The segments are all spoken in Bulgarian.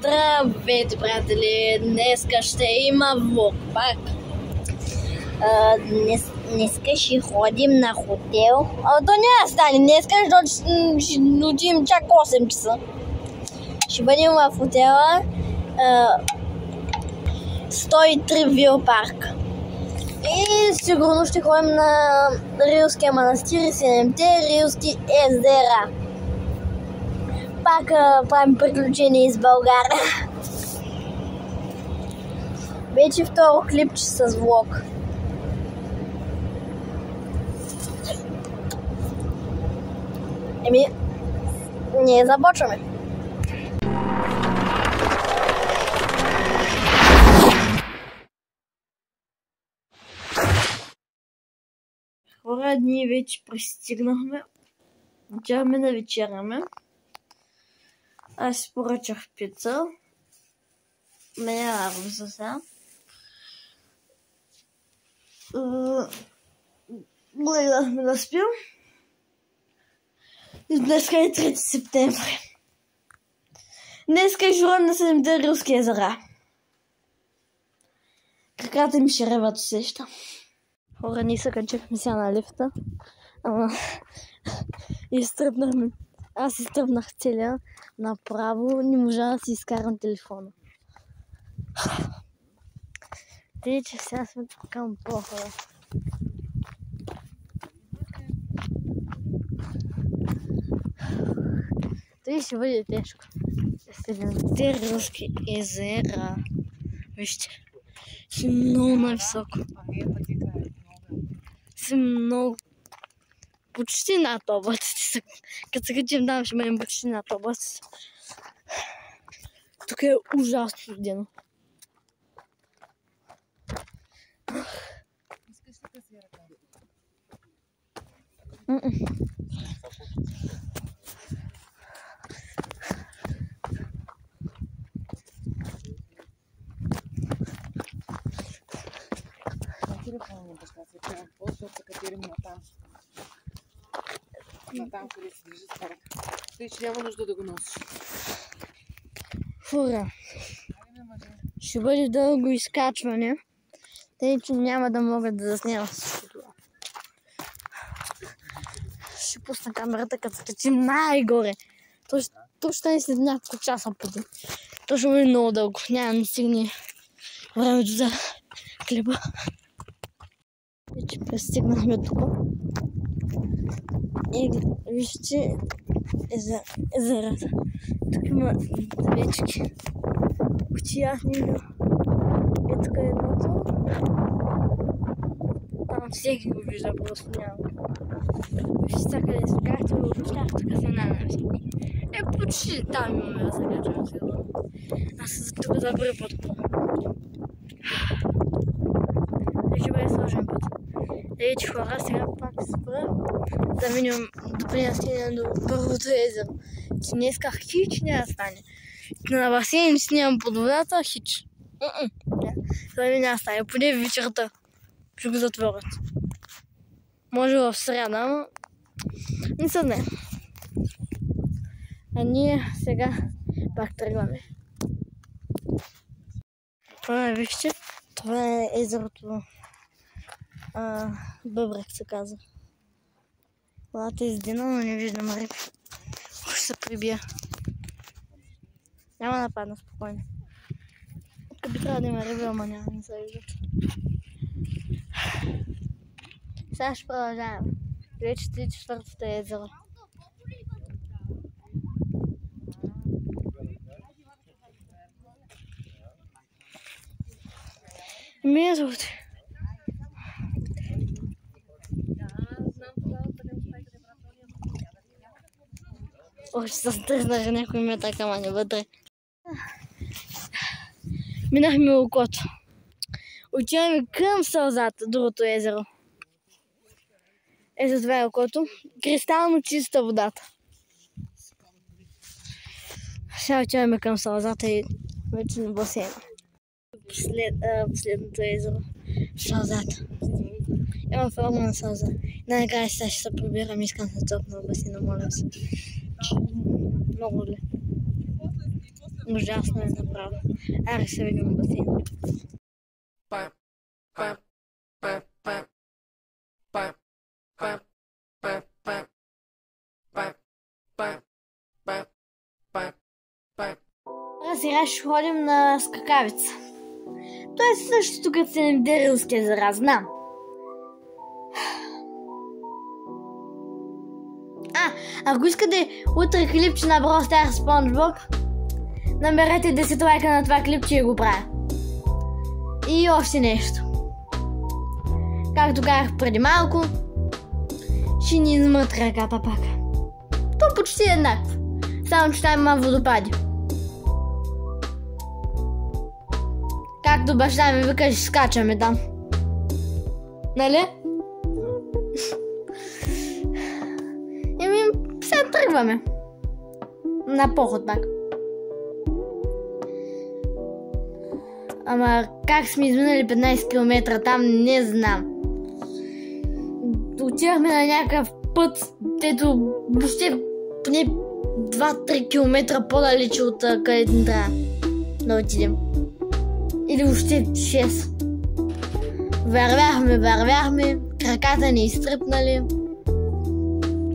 Здравейте, приятели! Днеска ще има влог пак. Днеска ще ходим на хотел. То няма да стане днеска, защото ще отидем чак 8 часа. Ще бъдем в хотела 103 Вил парк. И сигурно ще ходим на Рилския манастир и 7-те Рилски езера. Пак правим приключения из България. Вече второ клипче с влог. Ние започваме. Хора, ние вече пристигнахме. Отиваме да вечеряме. Аз си поръчах пица. Мене радвам сега. Гледахме да спим. И днеска е 3 септември. Днеска е журон на 7-те Рилски езера. Краката ми ще реват, усеща. Хора, ние се качихме сега на лифта. Изтръпнахме. Аз изтръпнах целия направо, не можа да си изкарам телефона. Тъй, че сега сме към по-хора. Тъй ще бъде тежко. 7-те Рилски езера. Вижте. Си много нависоко. Си много. Почти над облаците. Като се качим там, ще бъдем почти над облаците. Тук е ужасно студено. Искаш ли да си ръка? Телефона не баща се правя. Защото се катерим натам. Натам, къде се движи скара. Тъй, че няма нужда да го носиш. Фура. Ще бъде дълго изкачване. Тъй, че няма да мога да заснема всичко това. Ще пусна камерата, като скачим най-горе. То ще е след няколко часа пъти. То ще бъде много дълго. Няма да стигне времето за клипа. Вече пристигнахме тук. И вижте езерата. Тук има двечки. Кутия не има. Е тук едното. Там всеки го вижда, просто няма. Вижте къде се карта и обещах тук се нанависи. Почти там имаме да се качваме сигурно. Аз се тук за първи път. Вече бъде сложен път. Вече хора, сега пак спра да минем до принасение до първото езеро. Че днеска хич няма да стане. На басейн снимам под водата, хич. Това ми няма да стане. Поне вечерта ще го затворят. Може в сряда, ама не се знае. А ние сега пак тръгваме. Това е, вижте, това е езерото Бъбрек се казва. Водата е издина, но не виждам риби. Ще се прибия. Няма да падна спокойно. Тук би трябва да има риби, ама няма, не се виждат. Сега ще продължаваме. Вече 4-то езеро. Мезот. Още се стръзнах, някой мета камъни вътре. Минахме окото. Отиваме към Сълзата, другото езеро. Ето това е окото. Кристално чиста водата. Сега отиваме към Сълзата и вече на басейна. Последното езеро. Сълзата. Има форма на сълза. Най-накрая сега ще се прибирам, искам да се цопна в басейна, моля се. Много ли? Ужасно е направо. Аре се видим басейн. Сега ще ходим на скакавица. То е същото като Сенедерилския езера, знам. Ако искате утре клипче на Brawl Stars SpongeBob, намерете 10 лайка на това клипче и го правя. И още нещо. Както казах преди малко, ще ни измрат ръката пак. То почти е еднакво. Само че там има водопади. Както баща ми вика, ще скачаме там. Нали? Сега тръгваме. На поход пак. Ама как сме изминали 15 км там, не знам. Отивахме на някакъв път, дето въобще поне 2-3 км по-далече от където ни трябва да отидем. Или въобще 6. Вървяхме, краката ни изтръпнали.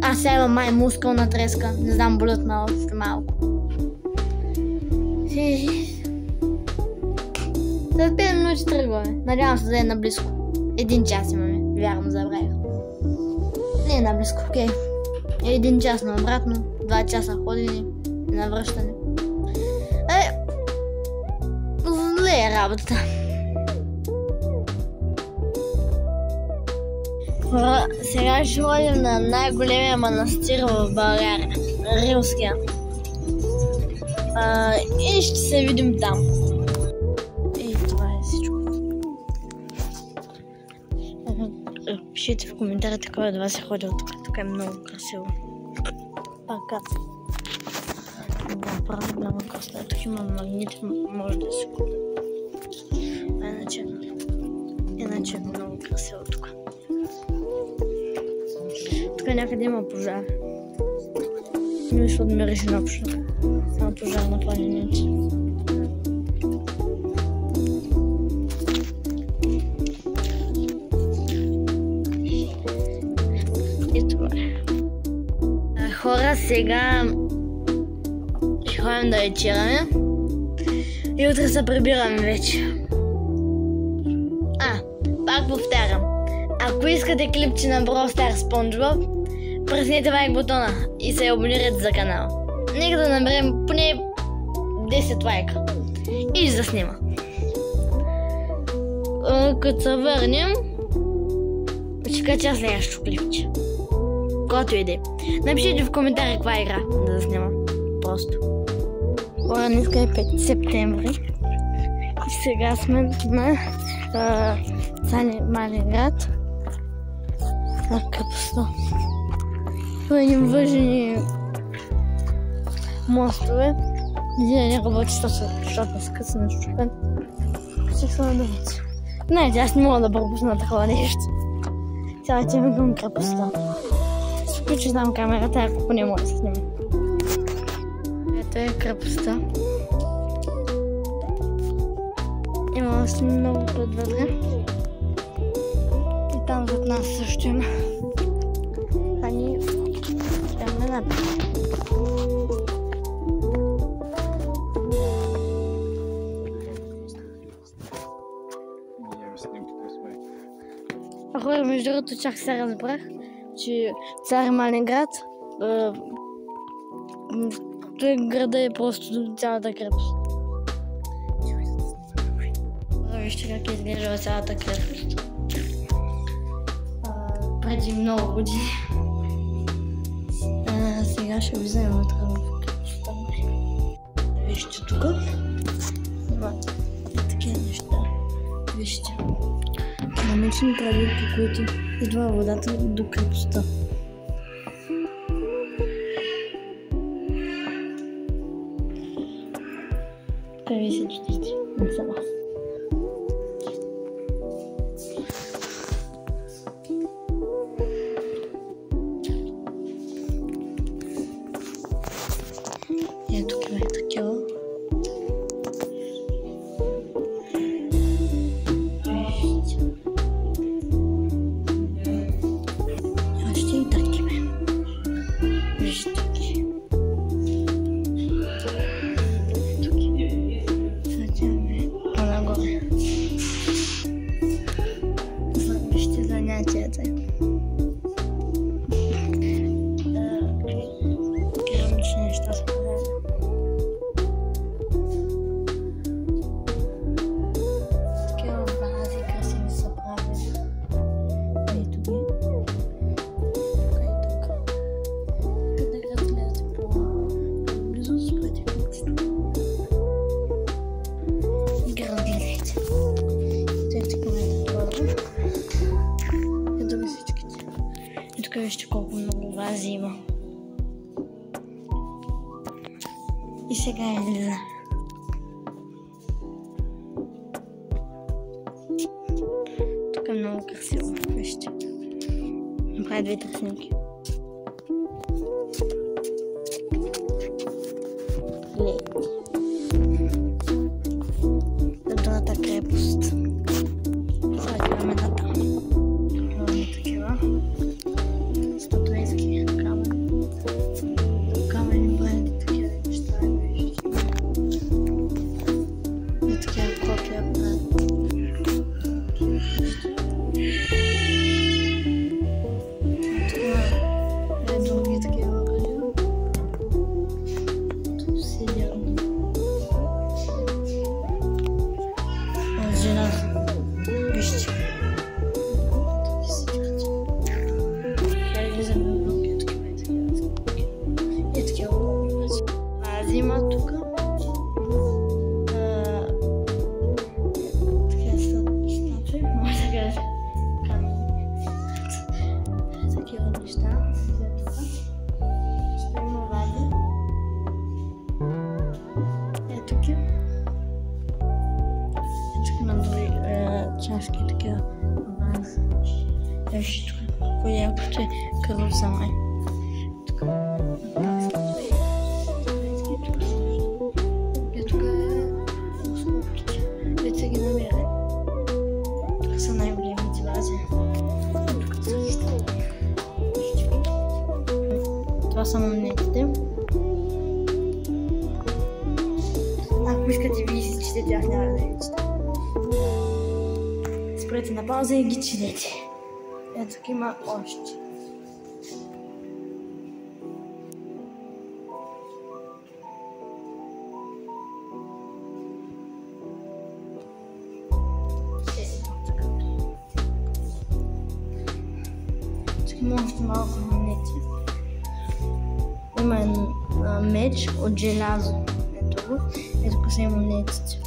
Аз сега имам май мускулна треска. Не знам, болят ме още малко. След 5 минути тръгваме. Надявам се да е наблизко. 1 час имаме. Вярвам, забравих. Не е наблизко, окей. 1 час на обратно. 2 часа ходене и навръщане. Зле е работата. Сега ще ходим на най-големия манастир в България. Рилския. И ще се видим там. И това е всичко. Пишете в коментарите кой от вас е ходил тук. Тук е много красиво. Пака. Направо много красиво. Тук има магнит, може да се купи. Иначе е много красиво тук. Тук някъде има пожар. Мисля да ми реши наобщо. Само пожар на планините. И това е. Хора, сега ще ходим да вечераме. И утре се прибираме вече. Пак повтарям. Ако искате клипче на Brawl Stars SpongeBob, пръснете лайк бутона и се абонирайте за канала. Нека да наберем поне 10 лайка. И ще заснима. Като се върнем, ще кача следващото клипче. Който иде. Напишете в коментари каква игра да заснима. Просто. Хора, днеска е 5 септември. И сега сме на Малин град. На крепостта. Видим въжени мостове. Не работи, защото е скъсен щупен. Ще се надавите. Знаете, аз не мога да пропусна такова нещо. Сега отиваме към крепостта. Ще включи там камерата, ако не мога да се снима. Ето е крепостта. Има още много път вътре. И там зад нас също има. А ние стояме напред. Хора, между другото, чак се разбрах, че Цар Малин град, той града е просто цялата крепост. Вижте как изглежда цялата крепост. Преди много години. Сега ще влизаме вътре в крепостта. Вижте тук. Това такива неща. Вижте. Намечени тръби, по които идва водата до крепостта. Прави се чудите. Не за вас. Ето тук е такива. Тук вижте колко много вази има. И сега излиза. Тук е много красиво. Вижте. Направя двете снимки. Добрата крепост. Сега имаме едната. Имаме такива статуетки, камъни. Камъни правят такива неща. И такива копия правят. Други такива радио. Тук седят. Жена. Вижте. Зима тук. Такива статуи, може да кажа. Такива неща. Ще има вази. Ето тук. Ето на други чашки, такива вази. Вижте тук. По-якото е каруца май. Тук. Това са монетите. Ако искате вие си четете, аз няма да ги чета. Спрете на пауза и ги четете. Ето тук има още. Тук има още малко монети. Има меч от желязо. Ето го. Ето тук са и монетите.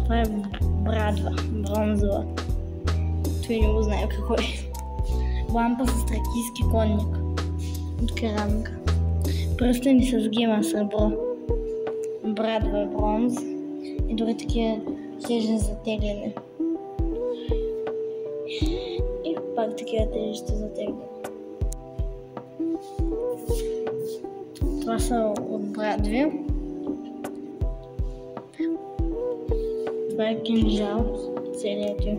Това е брадва, бронзова. Той не го знае какво е. Лампа с тракийски конник. От керамика. Пръстени с гема сребро. Брадва бронз. И дори такива тежни за тегляне. И пак такива тежести за тегляне. Това са от брадви. Това е кинжал, целият им.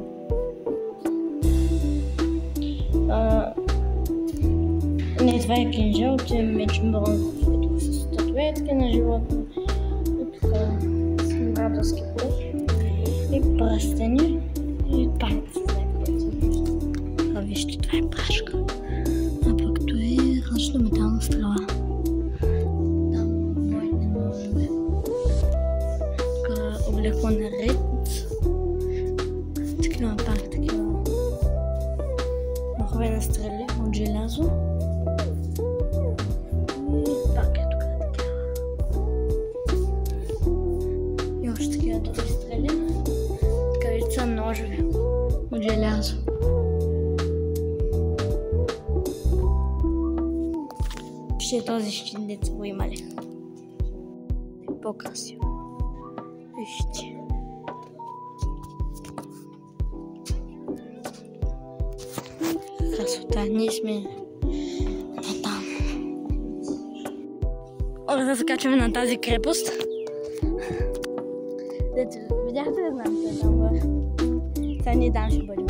Не, това е кинжал, това е меч бронзов. Тук са статуетки на животни. И тук са брадовски плъх. И пръстени. И пак се знае какво е. Вижте, това е прашка. А пък това е различна метална стрела. Облекло на ред. Такива пак такива махове на стрели от желязо. И пак е тук такива. И още такива други стрели. Така вижте са ножове от желязо. Ще този щиндец го имали. По-красиво. Вижте. Красота. Ние сме на там. Ора да се качваме на тази крепост. Видяхте ли знам, че е там горе? Сега ние там ще бъдем.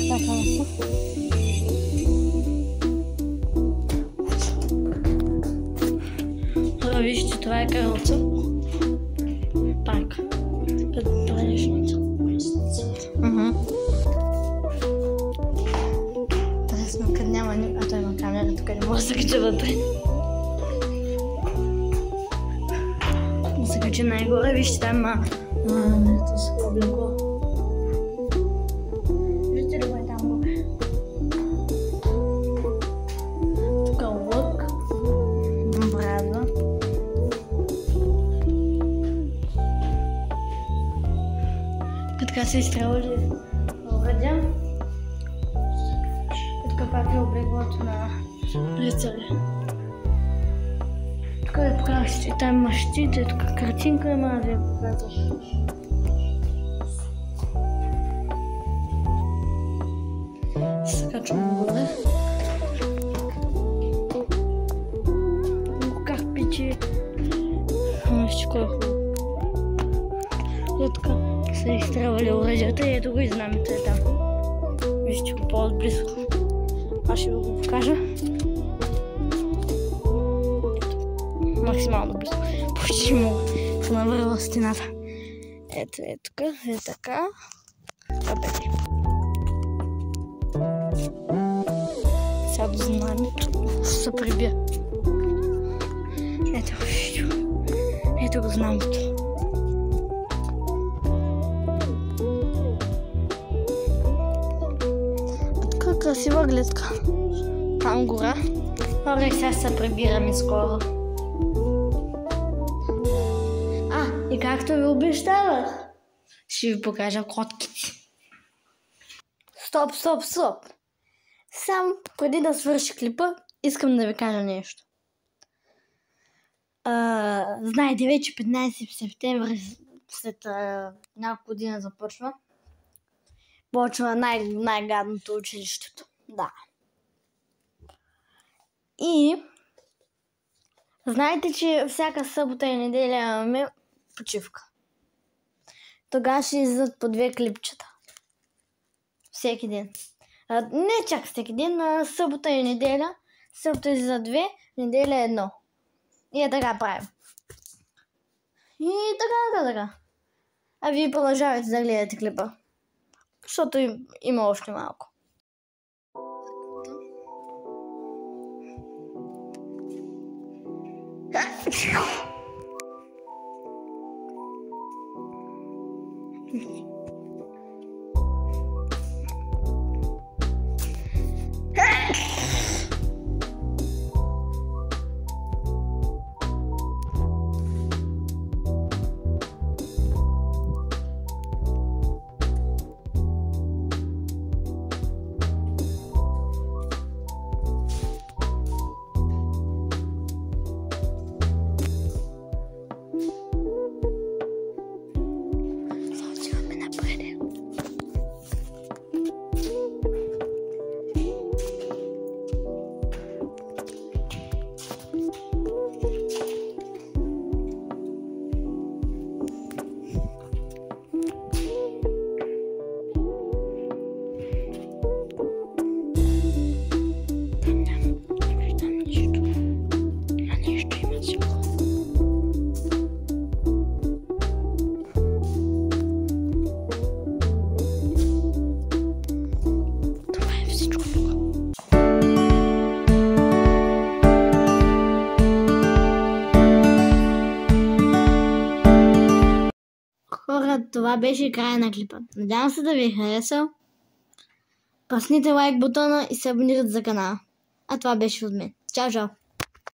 Така не са. Вижте, това е каруца. Пак. Като предишната. Интересно, къде няма ни... А той има камера, тук не може да се кача вътре. Да се кача най-горе, вижте, там има... Ето се облекло. Вижте ли го е там горе? Тук лък. Брадва. Така се изстрелвали оръдия. Тук пак е облеглото на рицаря. Тук да покажеш, че там има щит, тук картинка има да я показваш. Скачвам горе. Как пичи. Вижте кой е хубаво. Тук са изстрелвали оръдията и ето го и знамето е там. Вижте го по-отблизо. Аз ще го покажа. Максимално близо. Почти мога да навърва стената. Ето е тук, е така. Опети. Сега до знамето се прибия. Ето, ето го знамето. Тук красива гледка. Там гора. Добре, сега се прибираме скоро. И както ви обещавах, ще ви покажа котките. Стоп. Сам преди да свърши клипа, искам да ви кажа нещо. Знаете, вече 15 септември след няколко година започва. Почва най-гадното училището. Да. И знаете, че всяка събота и неделя имаме почивка. Тогава ще излизат по 2 клипчета. Всеки ден. Не чак всеки ден, на събота и неделя. Събота излиза 2, неделя 1. И е така правим. И така. А вие продължавайте да гледате клипа. Защото има още малко. Хора, това беше края на клипа. Надявам се да ви е харесал. Пъснете лайк бутона и се абонирайте за канала. А това беше от мен. Чао!